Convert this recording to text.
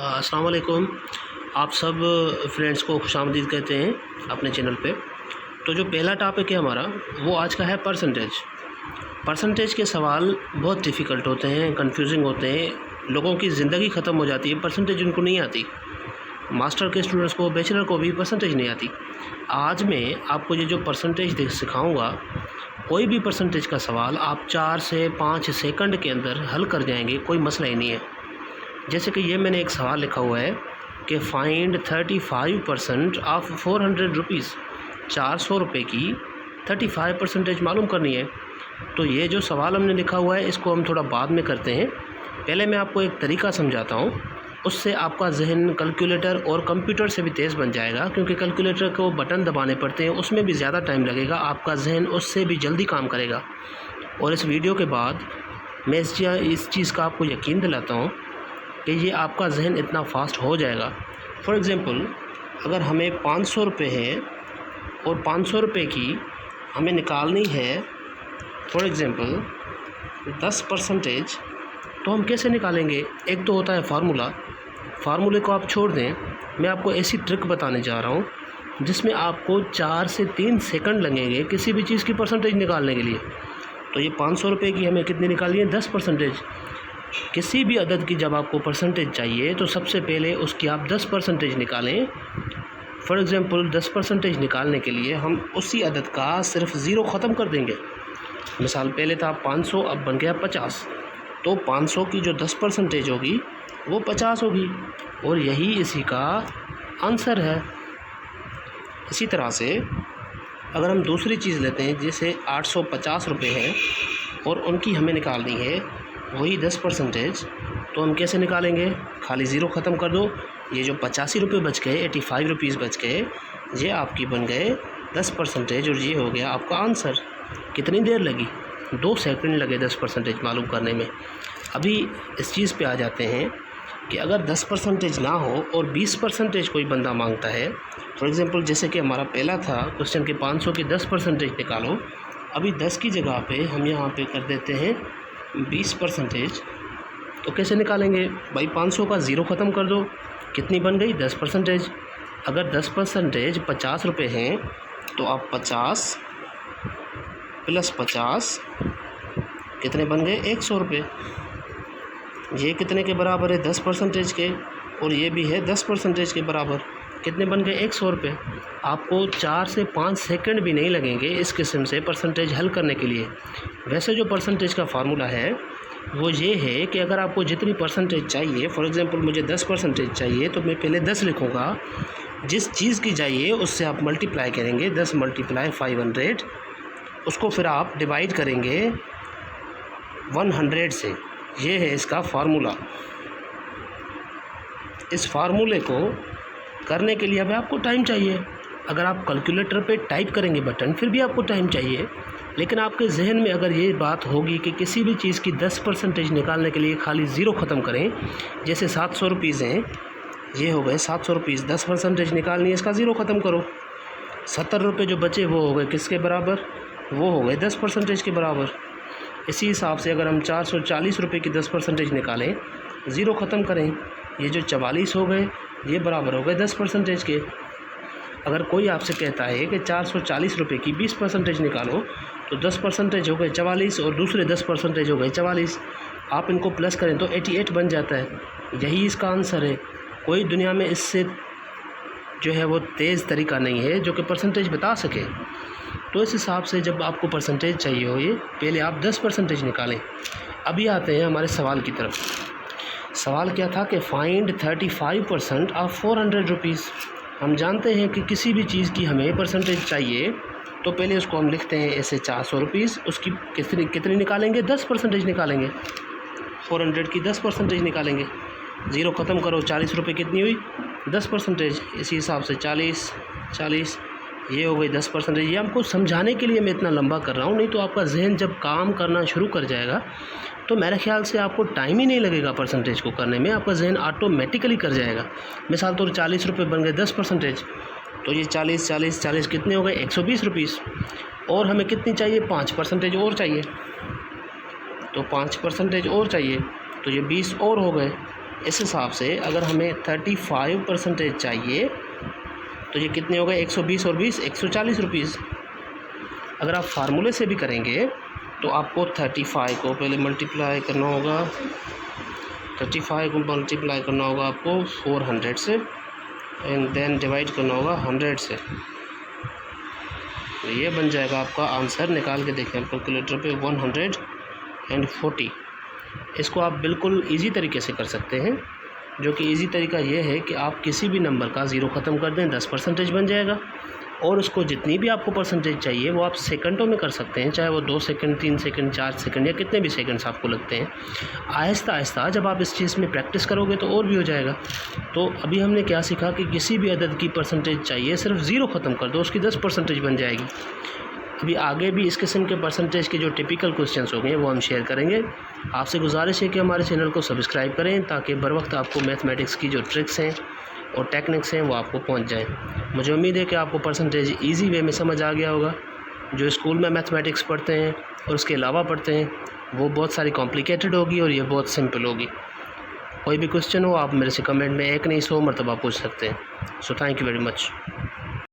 अस्सलाम वालेकुम। आप सब फ्रेंड्स को खुशामदीद कहते हैं अपने चैनल पे। तो जो पहला टॉपिक है हमारा वो आज का है परसेंटेज के सवाल बहुत डिफ़िकल्ट होते हैं, कंफ्यूजिंग होते हैं, लोगों की ज़िंदगी ख़त्म हो जाती है। परसेंटेज उनको नहीं आती, मास्टर के स्टूडेंट्स को, बैचलर को भी परसेंटेज नहीं आती। आज मैं आपको ये जो परसेंटेज सिखाऊंगा, कोई भी परसेंटेज का सवाल आप 4 से 5 सेकंड के अंदर हल कर जाएंगे, कोई मसला ही नहीं है। जैसे कि ये मैंने एक सवाल लिखा हुआ है कि फाइंड 35% ऑफ 400 रुपीज़, 400 रुपये की 35% मालूम करनी है। तो ये जो सवाल हमने लिखा हुआ है इसको हम थोड़ा बाद में करते हैं। पहले मैं आपको एक तरीका समझाता हूँ, उससे आपका जहन कैलकुलेटर और कंप्यूटर से भी तेज़ बन जाएगा, क्योंकि कैलकुलेटर को बटन दबाने पड़ते हैं, उसमें भी ज़्यादा टाइम लगेगा, आपका जहन उससे भी जल्दी काम करेगा। और इस वीडियो के बाद मैं इस चीज़ का आपको यकीन दिलाता हूँ कि ये आपका जहन इतना फास्ट हो जाएगा। फॉर एग्ज़ाम्पल, अगर हमें 500 रुपये है और 500 रुपये की हमें निकालनी है फॉर एग्ज़ाम्पल 10%, तो हम कैसे निकालेंगे? एक तो होता है फार्मूले को आप छोड़ दें, मैं आपको ऐसी ट्रिक बताने जा रहा हूँ जिसमें आपको 4 से 3 सेकंड लगेंगे किसी भी चीज़ की परसेंटेज निकालने के लिए। तो ये 500 रुपये की हमें कितनी निकालनी है? 10%। किसी भी अदद की जब आपको परसेंटेज चाहिए तो सबसे पहले उसकी आप 10% निकालें। फॉर एग्ज़ाम्पल 10% निकालने के लिए हम उसी अदद का सिर्फ ज़ीरो ख़त्म कर देंगे। मिसाल, पहले था 500, अब बन गया 50, तो 500 की जो 10% होगी वो 50 होगी, और यही इसी का आंसर है। इसी तरह से अगर हम दूसरी चीज़ लेते हैं, जैसे 850 रुपये हैं और उनकी हमें निकालनी है वही 10%, तो हम कैसे निकालेंगे? खाली ज़ीरो ख़त्म कर दो, ये जो 85 रुपये बच गए, 85 रुपीज़ बच गए, ये आपकी बन गए 10%, और ये हो गया आपका आंसर। कितनी देर लगी? 2 सेकंड लगे 10% मालूम करने में। अभी इस चीज़ पे आ जाते हैं कि अगर 10% ना हो और 20% कोई बंदा मांगता है, फॉर एग्ज़ाम्पल जैसे कि हमारा पहला था क्वेश्चन के 500 की 10% निकालो, अभी 10 की जगह पे हम यहाँ पे कर देते हैं 20%। तो कैसे निकालेंगे भाई? 500 का ज़ीरो ख़त्म कर दो, कितनी बन गई? 10%। अगर 10% 50 रुपये हैं तो आप 50 + 50 कितने बन गए? 100 रुपये। ये कितने के बराबर है? 10% के, और ये भी है 10% के बराबर। कितने बन गए? 100 रुपये। आपको 4 से 5 सेकंड भी नहीं लगेंगे इस किस्म से परसेंटेज हल करने के लिए। वैसे जो परसेंटेज का फार्मूला है वो ये है कि अगर आपको जितनी परसेंटेज चाहिए, फॉर एग्ज़ाम्पल मुझे 10% चाहिए, तो मैं पहले 10 लिखूँगा। जिस चीज़ की चाहिए उससे आप मल्टीप्लाई करेंगे, 10 × 500, उसको फिर आप डिवाइड करेंगे 100 से। ये है इसका फार्मूला। इस फार्मूले को करने के लिए अब आपको टाइम चाहिए। अगर आप कैलकुलेटर पे टाइप करेंगे बटन, फिर भी आपको टाइम चाहिए, लेकिन आपके जहन में अगर ये बात होगी कि किसी भी चीज़ की 10% निकालने के लिए खाली ज़ीरो ख़त्म करें, जैसे 700 रुपीज़ हैं, ये हो गए 700 रुपीज़, 10% निकालनी है, इसका ज़ीरो ख़त्म करो। 70 रुपये जो बचे वो हो गए किसके बराबर? वो हो गए 10% के बराबर। इसी हिसाब से अगर हम 440 रुपये की 10% निकालें, ज़ीरो ख़त्म करें, ये जो 44 हो गए, ये बराबर हो गए 10% के। अगर कोई आपसे कहता है कि 440 रुपये की 20% निकालो, तो 10% हो गए 44 और दूसरे 10% हो गए 44। आप इनको प्लस करें तो 88 बन जाता है। यही इसका आंसर है। कोई दुनिया में इससे जो है वो तेज़ तरीका नहीं है जो कि परसेंटेज बता सके। तो इस हिसाब से जब आपको परसेंटेज चाहिए हो, ये पहले आप 10% निकालें। अभी आते हैं हमारे सवाल की तरफ। सवाल क्या था कि फाइंड 35% ऑफ 400 रुपीज़। हम जानते हैं कि किसी भी चीज़ की हमें परसेंटेज चाहिए तो पहले उसको हम लिखते हैं ऐसे 400 रुपीज़, उसकी कितनी निकालेंगे? 10% निकालेंगे। 400 की 10% निकालेंगे, ज़ीरो ख़त्म करो, 40 रुपये कितनी हुई? 10%। इसी हिसाब से 40, ये हो गई 10%। ये हमको समझाने के लिए मैं इतना लंबा कर रहा हूँ, नहीं तो आपका जहन जब काम करना शुरू कर जाएगा तो मेरे ख्याल से आपको टाइम ही नहीं लगेगा परसेंटेज को करने में, आपका जहन ऑटोमेटिकली कर जाएगा। मिसाल तौर 40 रुपये बन गए 10%, तो ये 40 कितने हो गए? 120 रुपीज़। और हमें कितनी चाहिए? 5% और चाहिए, तो 5% और चाहिए, तो ये 20 और हो गए। इस हिसाब से अगर हमें 35% चाहिए तो ये कितने हो गए, 120 और 20 140 रुपीज़। अगर आप फार्मूले से भी करेंगे तो आपको 35 को पहले मल्टीप्लाई करना होगा, 35 को मल्टीप्लाई करना होगा आपको 400 से एंड देन डिवाइड करना होगा 100 से। तो ये बन जाएगा आपका आंसर। निकाल के देखें कैलकुलेटर पे 140। इसको आप बिल्कुल इजी तरीके से कर सकते हैं, जो कि इजी तरीका ये है कि आप किसी भी नंबर का ज़ीरो ख़त्म कर दें, 10% बन जाएगा। और उसको जितनी भी आपको परसेंटेज चाहिए वो आप सेकंडों में कर सकते हैं, चाहे वो 2 सेकंड 3 सेकंड 4 सेकंड या कितने भी सेकंड्स आपको लगते हैं। आहिस्ता आहिस्ता जब आप इस चीज़ में प्रैक्टिस करोगे तो और भी हो जाएगा। तो अभी हमने क्या सीखा कि किसी भी अदद की परसेंटेज चाहिए, सिर्फ ज़ीरो ख़त्म कर दो, उसकी 10% बन जाएगी। अभी आगे भी इस किस्म के परसेंटेज के जो टिपिकल क्वेश्चंस हो गए वो हम शेयर करेंगे। आपसे गुजारिश है कि हमारे चैनल को सब्सक्राइब करें ताकि बर वक्त आपको मैथमेटिक्स की जो ट्रिक्स हैं और टेक्निक्स हैं वो आपको पहुंच जाएं। मुझे उम्मीद है कि आपको परसेंटेज इजी वे में समझ आ गया होगा। जो स्कूल में मैथमेटिक्स पढ़ते हैं और उसके अलावा पढ़ते हैं वो बहुत सारी कॉम्प्लिकेटेड होगी और ये बहुत सिंपल होगी। कोई भी क्वेश्चन हो आप मेरे से कमेंट में 1 नहीं 100 मरतबा पूछ सकते हैं। So thank you very much.